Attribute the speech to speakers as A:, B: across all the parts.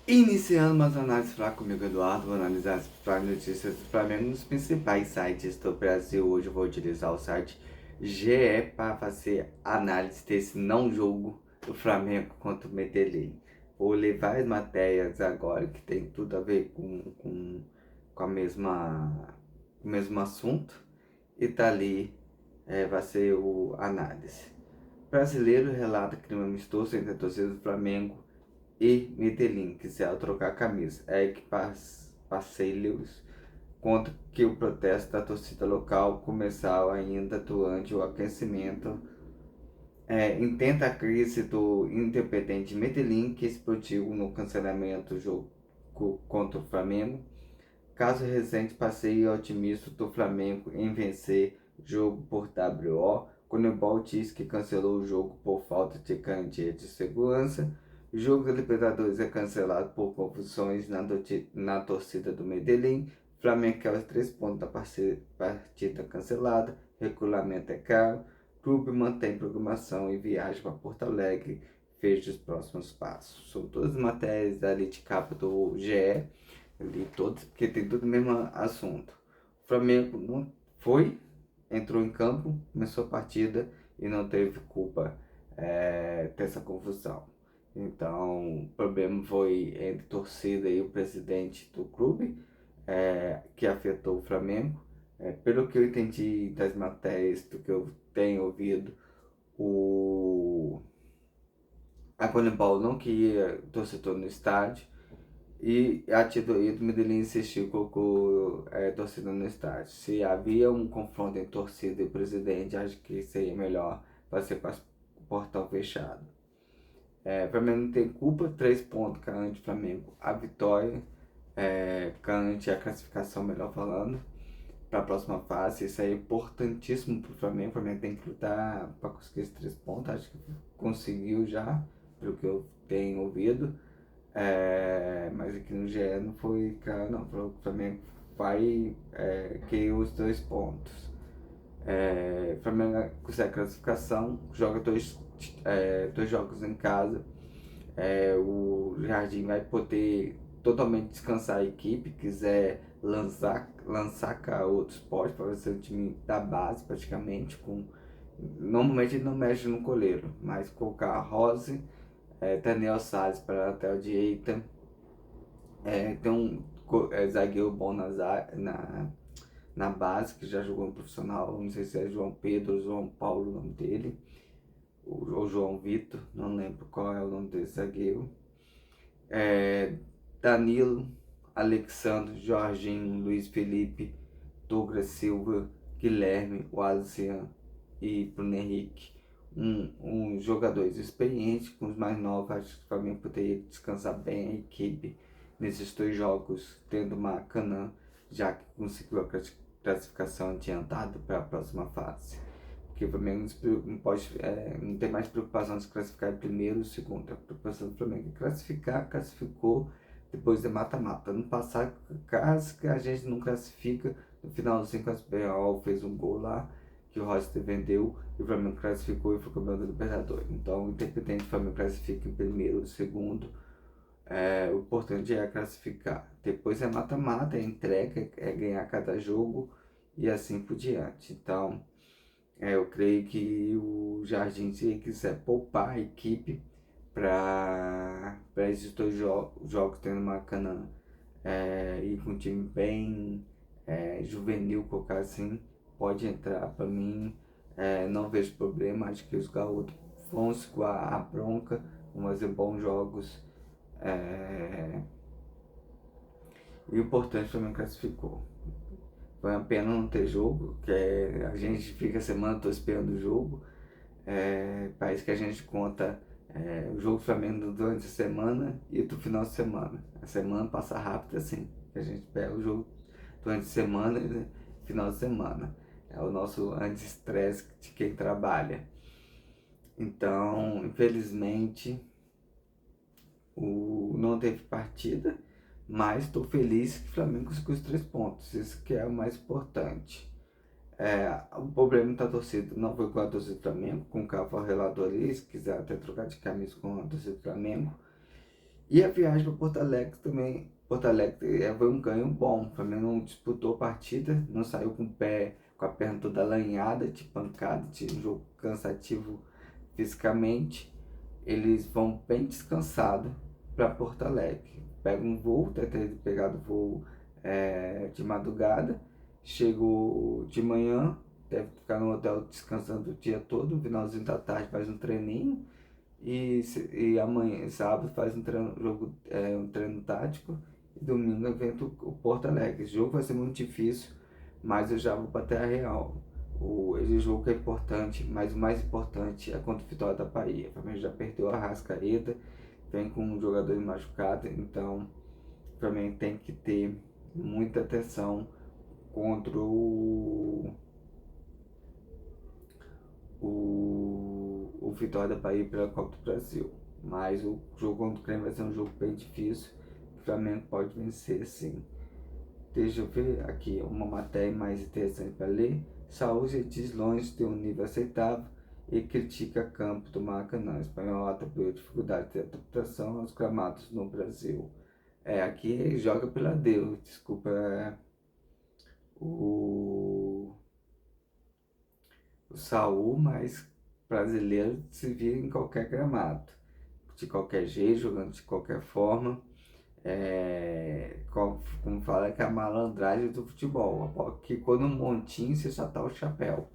A: Iniciando mais uma análise fraca comigo, Eduardo, vou analisar as notícias do Flamengo nos principais sites do Brasil. Hoje eu vou utilizar o site GE para fazer análise desse não jogo do Flamengo contra o Medellín. Vou ler várias matérias agora que tem tudo a ver com o mesmo assunto e tá ali, vai ser o análise. Brasileiro relata crime amistoso entre a torcida do Flamengo e Medellín quiseram trocar a camisa. É que parceiros contra que o protesto da torcida local começou ainda durante o aquecimento. Intenta a crise do Independente Medellín, que explodiu no cancelamento do jogo contra o Flamengo. Caso recente, passeio otimista do Flamengo em vencer jogo por WO. Conebol diz que cancelou o jogo por falta de garantia de segurança. O jogo da Libertadores é cancelado por confusões na torcida do Medellín. Flamengo quer os 3 pontos da partida cancelada. Regulamento é caro. Clube mantém programação e viagem para Porto Alegre. Veja os próximos passos. São todas as matérias da de capa do GE. Eu li todos, porque tem tudo o mesmo assunto. O Flamengo não foi, entrou em campo, começou a partida e não teve culpa dessa confusão. Então, o problema foi entre a torcida e o presidente do clube, que afetou o Flamengo. Pelo que eu entendi das matérias, do que eu tenho ouvido, a Conebol não queria torcedor no estádio. E a diretoria do Medellín insistiu com a torcida no estádio. Se havia um confronto entre torcida e presidente, acho que seria melhor fazer com o portão fechado. O Flamengo não tem culpa, 3 pontos garante o Flamengo a vitória, garante a classificação, melhor falando, para a próxima fase. Isso é importantíssimo para o Flamengo. O Flamengo tem que lutar para conseguir esses 3 pontos. Acho que conseguiu já, pelo que eu tenho ouvido. Mas aqui no GE não foi claro, não. Falou que o Flamengo vai querer os 2 pontos. O Flamengo consegue classificação, joga dois jogos em casa. O Jardim vai poder totalmente descansar a equipe, quiser lançar outros esporte, para ser um time da base praticamente. Normalmente ele não mexe no goleiro, mas colocar Rose, Daniel Salles para lateral direita, tem um zagueiro bom na base, que já jogou no profissional, não sei se é João Pedro ou João Paulo o nome dele, ou João Vitor, não lembro qual é o nome desse zagueiro. Danilo, Alexandre, Jorginho, Luiz Felipe, Douglas Silva, Guilherme, Wallace e Bruno Henrique. Jogadores experientes, com os mais novos. Acho que o Flamengo poderia descansar bem a equipe nesses 2 jogos, tendo uma Canã, já que conseguiu a classificação adiantada para a próxima fase. Porque o Flamengo não pode, não tem mais preocupação de se classificar em primeiro ou segundo. A preocupação do Flamengo é classificar, classificou, depois é mata-mata. No passado, caso que a gente não classifica, no finalzinho o Espanhol fez um gol lá, que o Roster vendeu, e o Flamengo classificou e foi campeão da Libertadores. Então, independente do Flamengo classifica em primeiro ou segundo, o importante é classificar. Depois é mata-mata, é entrega, é ganhar cada jogo e assim por diante. Então, eu creio que o Jardim, se ele quiser poupar a equipe para esses 2 jogos, tendo uma cana e com um time bem juvenil, colocar assim, pode entrar. Para mim, não vejo problema. Acho que os garotos vão segurar a bronca, vão fazer bons jogos. E o importante também classificou. Foi uma pena não ter jogo, que a gente fica a semana tô esperando o jogo. Parece que a gente conta o jogo do Flamengo durante a semana e do final de semana. A semana passa rápido assim, a gente pega o jogo durante a semana e final de semana. É o nosso anti-estresse de quem trabalha. Então, infelizmente, não teve partida, mas estou feliz que o Flamengo conseguiu os 3 pontos. Isso que é o mais importante. O problema da torcida não foi com a torcida do Flamengo, com o Cavo relator ali, se quiser até trocar de camisa com a torcida do Flamengo. E a viagem para Porto Alegre também, Porto Alegre foi um ganho bom. O Flamengo não disputou a partida, não saiu com o pé, com a perna toda alanhada, de pancada, de um jogo cansativo fisicamente. Eles vão bem descansados para Porto Alegre. Pega um voo, deve ter pegado voo de madrugada, chegou de manhã, deve ficar no hotel descansando o dia todo, no finalzinho da tarde faz um treininho e amanhã, sábado, faz um treino, um treino tático e domingo evento o Porto Alegre. Esse jogo vai ser muito difícil, mas eu já vou para a Terra Real. Esse jogo é importante, mas o mais importante é contra o Vitória da Bahia. O Flamengo já perdeu a Arrascaeta, vem com um jogador machucado, então o Flamengo tem que ter muita atenção contra o Vitória da Bahia pela Copa do Brasil. Mas o jogo contra o Grêmio vai ser um jogo bem difícil. O Flamengo pode vencer, sim. Deixa eu ver aqui uma matéria mais interessante para ler. Saúde diz longe de um nível aceitável e critica campo do Maracanã. Espanhol atribuiu dificuldade de adaptação aos gramados no Brasil. Aqui joga pela Deus, desculpa o, o Saul, mas brasileiro se vira em qualquer gramado, de qualquer jeito, jogando de qualquer forma. Como fala que é a malandragem do futebol. A bola quicou no montinho, você só tá o chapéu.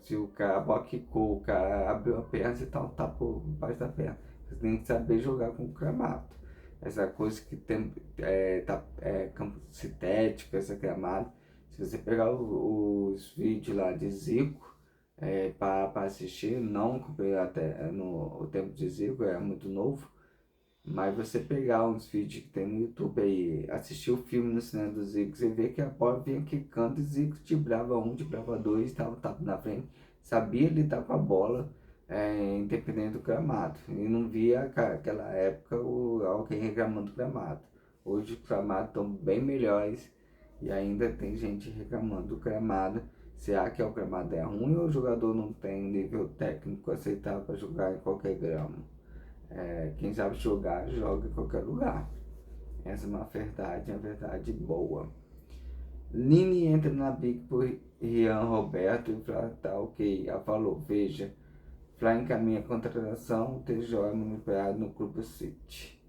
A: Se o cara, a bola quicou, o cara abriu a perna, você tá um tapa embaixo da perna. Você tem que saber jogar com o gramado. Essa coisa que tem campo sintético, essa gramado. Se você pegar os vídeos lá de Zico para assistir, não acompanhei até no o tempo de Zico, é muito novo. Mas você pegar uns vídeos que tem no YouTube aí, assistir o filme no cinema do Zico, você vê que a bola vinha quicando e Zico tibrava um, tibrava dois, estava tapa na frente, sabia lidar com a bola, independente do gramado. E não via aquela época alguém reclamando do gramado. Hoje os gramados estão bem melhores e ainda tem gente reclamando do gramado. Será que o gramado é ruim ou o jogador não tem nível técnico aceitável para jogar em qualquer grama? Quem sabe jogar, joga em qualquer lugar. Essa é uma verdade boa. Lini entra na Big por Rian Roberto e Flá tá ok. Ela falou, veja, Flá encaminha a contratação, TJ numerado no Clube City.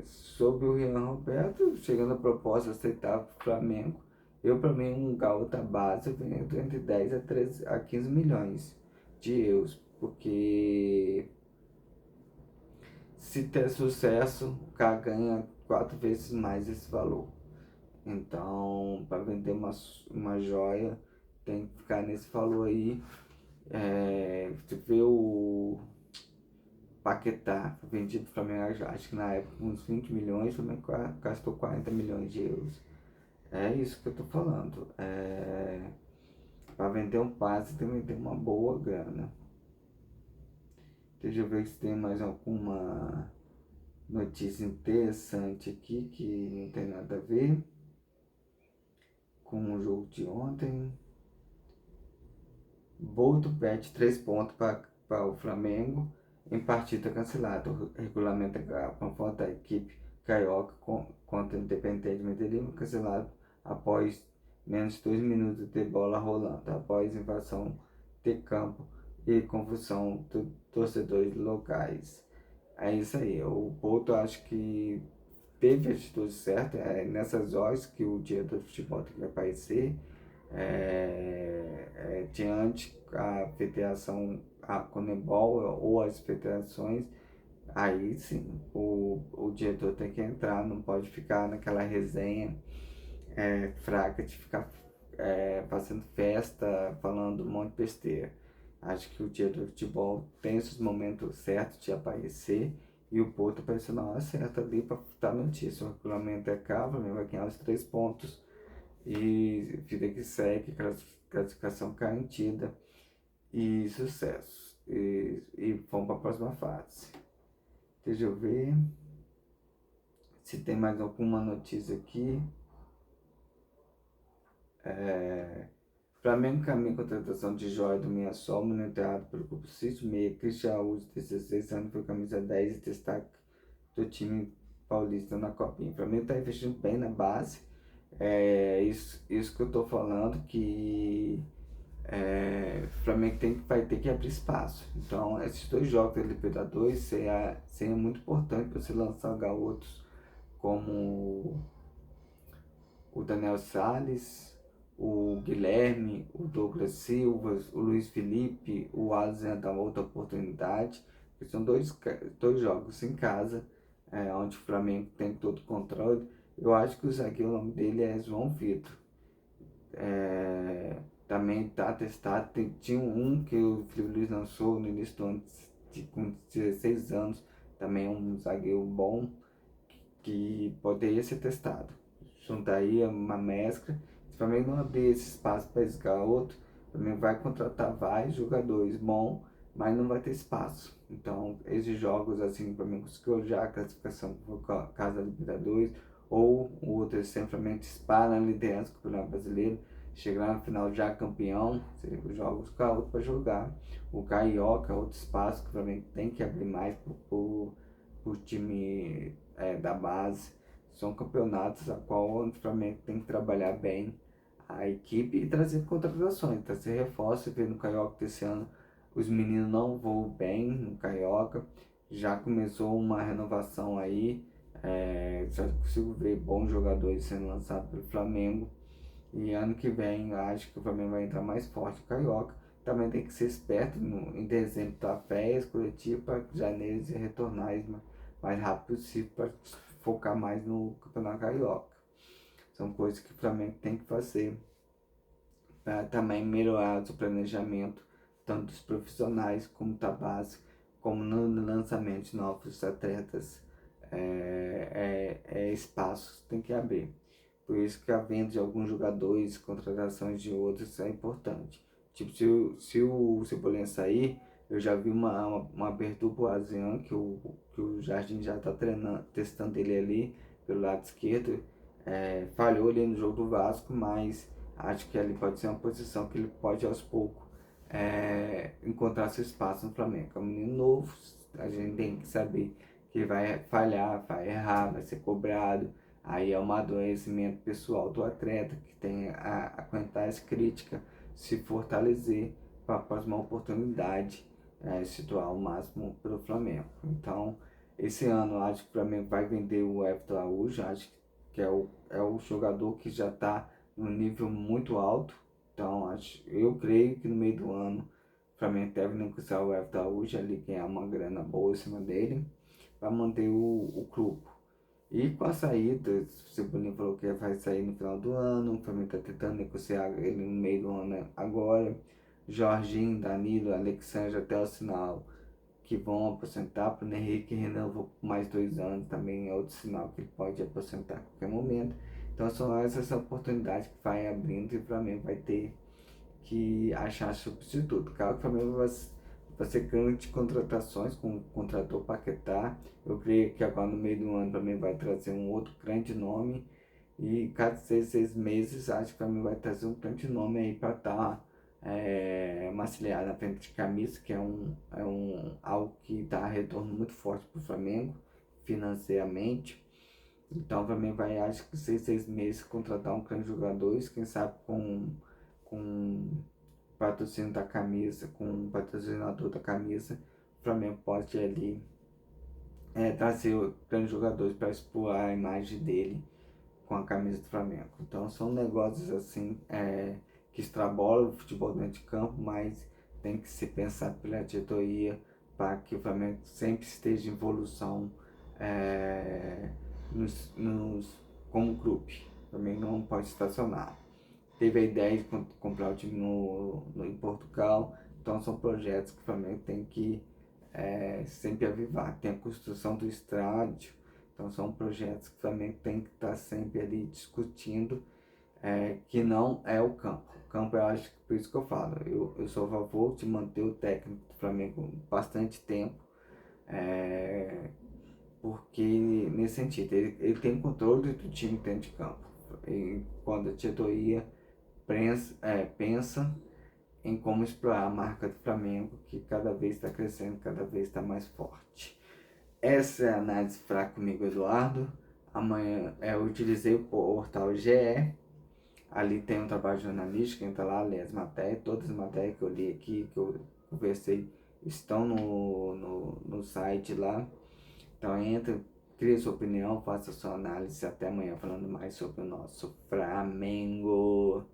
A: Sobre o Rian Roberto, chegando a proposta aceitável para o Flamengo, eu para mim um gaúcho base vem entre 10 a, 13, a 15 milhões de euros, porque se ter sucesso, o cara ganha 4 vezes mais esse valor. Então, para vender uma joia, tem que ficar nesse valor aí. Você vê o Paquetá, vendido para o Flamengo, acho que na época uns 20 milhões, também gastou 40 milhões de euros. É isso que eu tô falando. Para vender um passe tem que vender uma boa grana. Deixa eu ver se tem mais alguma notícia interessante aqui que não tem nada a ver com o jogo de ontem. Boto pede 3 pontos para o Flamengo em partida cancelada. O regulamento confronta a equipe carioca contra o Independente Medellín, cancelado após menos de 2 minutos de bola rolando, após invasão de campo e confusão de torcedores locais. É isso aí. O Porto acho que teve a atitude certa, nessas horas que o diretor de futebol tem que aparecer, diante a federação, a Conebol ou as federações, aí sim o diretor tem que entrar, não pode ficar naquela resenha fraca de ficar fazendo festa, falando um monte de besteira. Acho que o diretor de futebol tem esses momentos certos de aparecer e o Porto apareceu na hora certa ali para dar notícia. O regulamento é caro, vai ganhar os 3 pontos e vida que segue, classificação garantida e sucesso. E vamos para a próxima fase. Deixa eu ver se tem mais alguma notícia aqui. Flamengo caminha com a contratação de Joia do Mirassol, monitorado pelo Grupo City, meia Cristian Araújo, 16 anos, foi camisa 10 e destaque do time paulista na Copinha. O Flamengo está investindo bem na base, isso que eu estou falando, que o Flamengo vai ter que abrir espaço. Então, esses dois jogos da Libertadores seria muito importante para você lançar garotos como o Daniel Salles, o Guilherme, o Douglas Silva, o Luiz Felipe, o Alisson da outra oportunidade. Que são dois jogos em casa, onde o Flamengo tem todo o controle. Eu acho que o zagueiro, o nome dele é João Vitor. Também está testado. Tinha um que o Felipe Luiz lançou no início do ano, com 16 anos, também um zagueiro bom, que poderia ser testado. Juntaria uma mescla. Se o Flamengo não abrir esse espaço para esse garoto, o Flamengo vai contratar vários jogadores bons, mas não vai ter espaço. Então, esses jogos assim, o Flamengo conseguiu já a classificação por causa da Libertadores, ou o outro sempre dispara na liderança do Campeonato Brasileiro, chegar no final já campeão, seria os jogos com a outro para jogar. O Carioca, outro espaço que o Flamengo tem que abrir mais por time da base. São campeonatos a qual o Flamengo tem que trabalhar bem a equipe e trazer contratações, trazer reforço. Ver no Carioca desse ano os meninos não voam bem no Carioca, já começou uma renovação aí, já consigo ver bons jogadores sendo lançados pelo Flamengo. E ano que vem eu acho que o Flamengo vai entrar mais forte no Carioca. Também tem que ser esperto em dezembro para férias coletiva, para janeiro e retornar mais rápido possível para focar mais no Campeonato Carioca. São coisas que o Flamengo tem que fazer para também melhorar o seu planejamento, tanto dos profissionais como da base, como no lançamento de novos atletas. Espaços tem que abrir. Por isso que a venda de alguns jogadores, contratações de outros é importante. Tipo, se o Cebolinha sair, eu já vi uma abertura pro ASEAN, que o Jardim já está testando ele ali pelo lado esquerdo. Falhou ali no jogo do Vasco, mas acho que ali pode ser uma posição que ele pode aos poucos encontrar seu espaço no Flamengo. É um menino novo, a gente tem que saber que ele vai falhar, vai errar, vai ser cobrado. Aí é um amadurecimento pessoal do atleta que tem a aguentar as críticas, se fortalecer para a próxima oportunidade, situar o máximo pelo Flamengo. Então, esse ano eu acho que o Flamengo vai vender o Everton Araújo, acho que é o jogador que já está num nível muito alto. Então, eu creio que no meio do ano o Flamengo deve negociar o Everton Araújo, ali ganhar uma grana boa em cima dele, para manter o grupo. E com a saída, o Cebolinha falou que vai sair no final do ano, o Flamengo está tentando negociar ele no meio do ano agora. Jorginho, Danilo, Alexandre até o sinal que vão aposentar. Para o Henrique renovou por mais 2 anos, também é outro sinal que ele pode aposentar a qualquer momento. Então são essas oportunidades que vai abrindo e o Flamengo vai ter que achar substituto. Claro que o Flamengo vai ser grande de contratações, com contratou o Paquetá. Eu creio que agora no meio do ano também vai trazer um outro grande nome. E cada 6 meses acho que o Flamengo vai trazer um grande nome aí para estar Maciliar na frente de camisa, que algo que dá retorno muito forte para o Flamengo financeiramente. Então o Flamengo vai, acho que 6 meses, contratar um grande jogador, quem sabe com patrocínio da camisa, com o patrocinador da camisa, o Flamengo pode ali trazer grandes jogadores para expor a imagem dele com a camisa do Flamengo. Então são negócios assim que extrabolam o futebol dentro de campo, mas tem que se pensar pela diretoria para que o Flamengo sempre esteja em evolução como grupo. O Flamengo não pode estacionar. Teve a ideia de comprar o time em Portugal, então são projetos que o Flamengo tem que sempre avivar. Tem a construção do estádio, então são projetos que o Flamengo tem que estar sempre ali discutindo, que não é o campo. O campo, eu acho que por isso que eu falo, eu sou a favor de manter o técnico do Flamengo bastante tempo, porque nesse sentido, ele tem controle do time dentro de campo. E quando a diretoria pensa em como explorar a marca do Flamengo, que cada vez está crescendo, cada vez está mais forte. Essa é a análise fraca comigo, Eduardo. Amanhã eu utilizei o portal GE. Ali tem um trabalho jornalístico, entra lá, lê as matérias, todas as matérias que eu li aqui, que eu conversei, estão no site lá. Então entra, cria sua opinião, faça sua análise. Até amanhã falando mais sobre o nosso Flamengo.